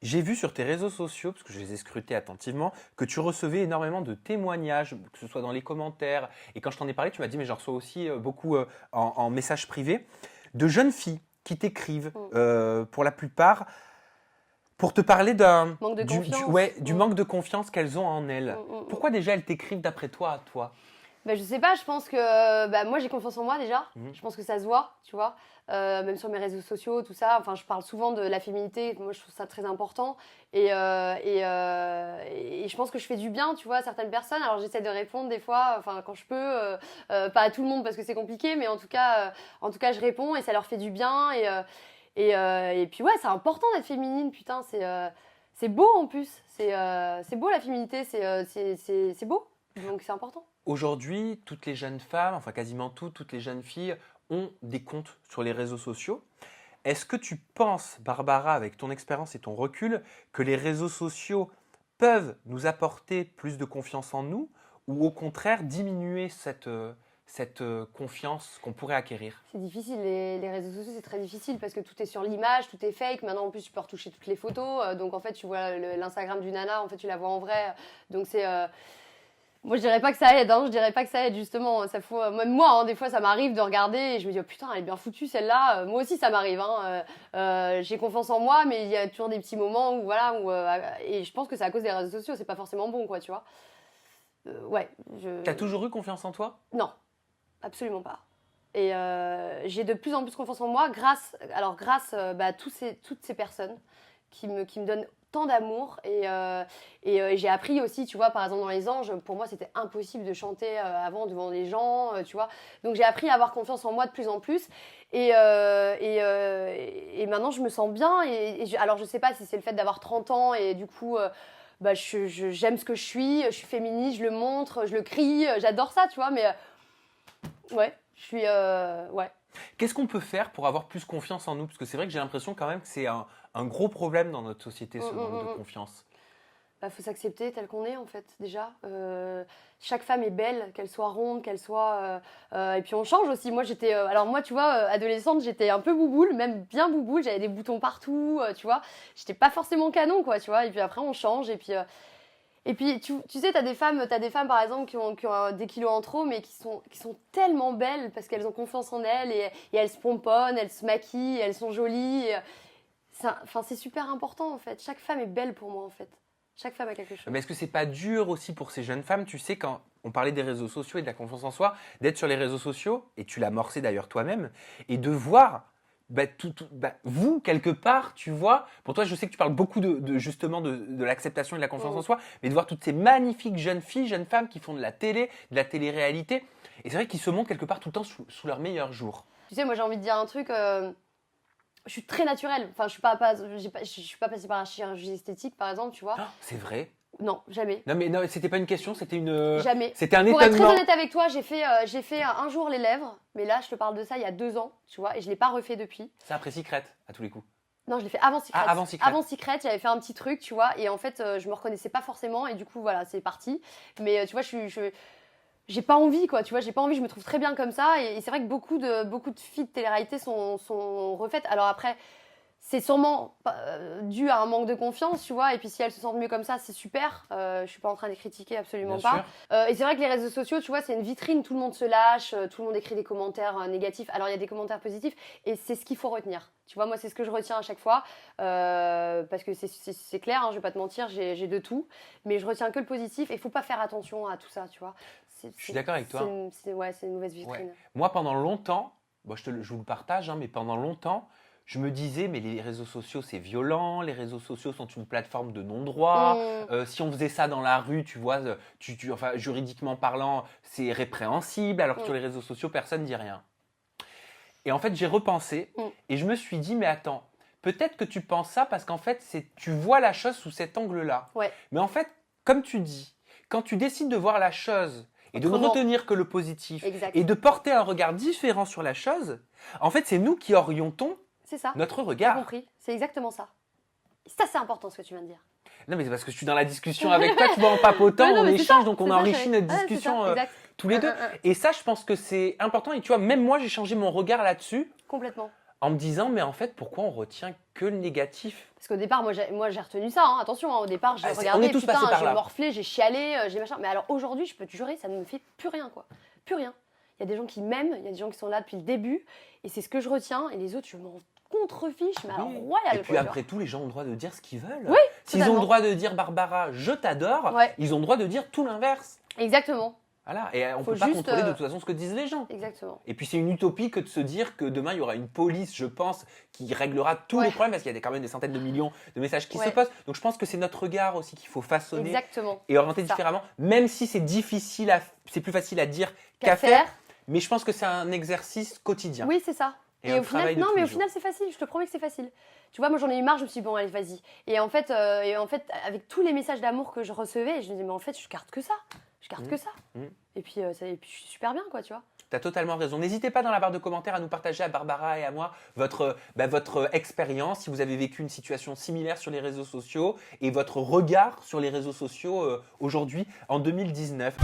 J'ai vu sur tes réseaux sociaux, parce que je les ai scrutés attentivement, que tu recevais énormément de témoignages, que ce soit dans les commentaires. Et quand je t'en ai parlé, tu m'as dit, mais j'en reçois aussi beaucoup en message privé, de jeunes filles qui t'écrivent, pour la plupart, pour te parler Manque de confiance. du manque de confiance qu'elles ont en elles. Pourquoi déjà elles t'écrivent d'après toi à toi? Je sais pas, je pense que moi j'ai confiance en moi déjà. Je pense que ça se voit, tu vois. Même sur mes réseaux sociaux, tout ça. Enfin, je parle souvent de la féminité. Moi, je trouve ça très important. Et je pense que je fais du bien, tu vois, à certaines personnes. Alors, j'essaie de répondre des fois, enfin, quand je peux. Pas à tout le monde parce que c'est compliqué, mais en tout cas, je réponds et ça leur fait du bien. Et puis, ouais, c'est important d'être féminine, putain. C'est beau en plus. C'est beau la féminité, c'est beau. Donc, c'est important. Aujourd'hui, toutes les jeunes femmes, enfin quasiment toutes les jeunes filles ont des comptes sur les réseaux sociaux. Est-ce que tu penses, Barbara, avec ton expérience et ton recul, que les réseaux sociaux peuvent nous apporter plus de confiance en nous ou au contraire diminuer cette confiance qu'on pourrait acquérir? C'est difficile, les réseaux sociaux c'est très difficile parce que tout est sur l'image, tout est fake. Maintenant en plus tu peux retoucher toutes les photos, donc en fait tu vois l'Instagram du nana, en fait tu la vois en vrai. Donc c'est... Moi, je dirais pas que ça aide, je dirais pas que ça aide, justement. Ça faut, même moi, des fois, ça m'arrive de regarder et je me dis, oh putain, elle est bien foutue, celle-là. Moi aussi, ça m'arrive, j'ai confiance en moi, mais il y a toujours des petits moments où, voilà, et je pense que c'est à cause des réseaux sociaux, c'est pas forcément bon, quoi, tu vois. Ouais. T'as toujours eu confiance en toi? Non, absolument pas. Et j'ai de plus en plus confiance en moi grâce à toutes ces personnes qui me donnent tant d'amour et j'ai appris aussi, tu vois, par exemple dans Les Anges, pour moi c'était impossible de chanter avant devant les gens, tu vois, donc j'ai appris à avoir confiance en moi de plus en plus et maintenant je me sens bien alors je sais pas si c'est le fait d'avoir 30 ans et du coup j'aime ce que je suis féministe, je le montre, je le crie, j'adore ça, tu vois, mais ouais, je suis ouais. Qu'est-ce qu'on peut faire pour avoir plus confiance en nous? Parce que c'est vrai que j'ai l'impression quand même que c'est un gros problème dans notre société, ce manque de confiance. Faut s'accepter tel qu'on est en fait déjà. Chaque femme est belle, qu'elle soit ronde, qu'elle soit... et puis on change aussi. Moi j'étais... alors moi tu vois, adolescente j'étais un peu bouboule, même bien bouboule, j'avais des boutons partout, tu vois. J'étais pas forcément canon quoi, tu vois. Et puis après on change et puis tu sais, t'as des femmes par exemple qui ont des kilos en trop, mais qui sont tellement belles parce qu'elles ont confiance en elles et elles se pomponnent, elles se maquillent, elles sont jolies. C'est super important en fait. Chaque femme est belle pour moi en fait. Chaque femme a quelque chose. Mais est-ce que c'est pas dur aussi pour ces jeunes femmes, tu sais, quand on parlait des réseaux sociaux et de la confiance en soi, d'être sur les réseaux sociaux, et tu l'as amorcé d'ailleurs toi-même, et de voir vous, quelque part, tu vois, pour toi, je sais que tu parles beaucoup justement de l'acceptation et de la confiance en soi, mais de voir toutes ces magnifiques jeunes filles, jeunes femmes qui font de la télé-réalité, et c'est vrai qu'ils se montrent quelque part tout le temps sous leur meilleur jour. Tu sais, moi j'ai envie de dire un truc, je suis très naturelle, enfin je suis pas passée par la chirurgie esthétique par exemple, tu vois. Oh, c'est vrai? Non, jamais. Non, mais non, c'était pas une question, c'était une... Jamais. C'était un Pour être étonnement. très honnête avec toi, j'ai fait un jour les lèvres, mais là, je te parle de ça il y a 2 ans, tu vois, et je l'ai pas refait depuis. C'est après Secret, à tous les coups. Non, je l'ai fait avant Secret. Ah, avant Secret. Avant Secret, j'avais fait un petit truc, tu vois, et en fait, je me reconnaissais pas forcément, et du coup, voilà, c'est parti. Mais tu vois, j'ai pas envie, quoi, tu vois, j'ai pas envie, je me trouve très bien comme ça, et c'est vrai que beaucoup de filles de télé-réalité sont refaites. Alors après... C'est sûrement dû à un manque de confiance, tu vois. Et puis si elles se sentent mieux comme ça, c'est super. Je suis pas en train de les critiquer, absolument Bien pas. Et c'est vrai que les réseaux sociaux, tu vois, c'est une vitrine. Tout le monde se lâche, tout le monde écrit des commentaires négatifs. Alors il y a des commentaires positifs, et c'est ce qu'il faut retenir. Tu vois, moi c'est ce que je retiens à chaque fois, parce que c'est clair, je vais pas te mentir, j'ai de tout, mais je retiens que le positif. Et il faut pas faire attention à tout ça, tu vois. Je suis d'accord avec toi. C'est une mauvaise vitrine. Ouais. Moi, pendant longtemps, je vous le partage, mais pendant longtemps. Je me disais, mais les réseaux sociaux, c'est violent, les réseaux sociaux sont une plateforme de non-droit. Si on faisait ça dans la rue, tu vois, enfin, juridiquement parlant, c'est répréhensible, alors que sur les réseaux sociaux, personne ne dit rien. Et en fait, j'ai repensé et je me suis dit, mais attends, peut-être que tu penses ça parce qu'en fait, tu vois la chose sous cet angle-là. Ouais. Mais en fait, comme tu dis, quand tu décides de voir la chose et de ne retenir que le positif et de porter un regard différent sur la chose, en fait, c'est nous qui orientons c'est ça. Notre regard. J'ai compris, c'est exactement ça. Ça, c'est important ce que tu viens de dire. Non, mais c'est parce que je suis dans la discussion avec toi, tu vois, en papotant, on échange, donc on enrichit notre discussion tous les deux. Et ça, je pense que c'est important. Et tu vois, même moi, j'ai changé mon regard là-dessus. Complètement. en me disant, mais en fait, pourquoi on retient que le négatif? Parce qu'au départ, moi j'ai retenu ça, hein. Attention, hein, au départ, j'ai Ah, on regardé, est tous putain, passés par j'ai là. morflé, j'ai chialé, j'ai machin. Mais alors aujourd'hui, je peux te jurer, ça ne me fait plus rien, quoi. Plus rien. Il y a des gens qui m'aiment, il y a des gens qui sont là depuis le début, et c'est ce que je retiens, et les autres, je m'en contrefiche, mais alors Oui. royal, Et puis quoi, après tout, les gens ont le droit de dire ce qu'ils veulent. Oui, S'ils ont totalement. le droit de dire Barbara, je t'adore, Ouais. ils ont le droit de dire tout l'inverse. Exactement, Voilà. Et on ne Faut peut pas juste, contrôler de toute façon ce que disent les gens. exactement. Et puis c'est une utopie que de se dire que demain il y aura une police, je pense, qui réglera tous Ouais. les problèmes parce qu'il y a quand même des centaines de millions de messages qui Ouais. se postent. Donc je pense que c'est notre regard aussi qu'il faut façonner Exactement. et orienter Ça. différemment, même si c'est difficile, c'est plus facile à dire Qu'à qu'à faire. faire. Mais je pense que c'est un exercice quotidien. Oui, c'est ça. Et Et un au final, travail de non, tous mais les au jours. final, c'est facile. Je te promets que c'est facile. Tu vois, moi, j'en ai eu marre. Je me suis dit, bon, allez, vas-y. Et en fait, avec tous les messages d'amour que je recevais, je me disais, mais en fait, je garde que ça. Je garde que ça. Et puis, et puis, je suis super bien, quoi, tu vois. Tu as totalement raison. N'hésitez pas dans la barre de commentaires à nous partager, à Barbara et à moi, votre expérience, si vous avez vécu une situation similaire sur les réseaux sociaux et votre regard sur les réseaux sociaux aujourd'hui, en 2019.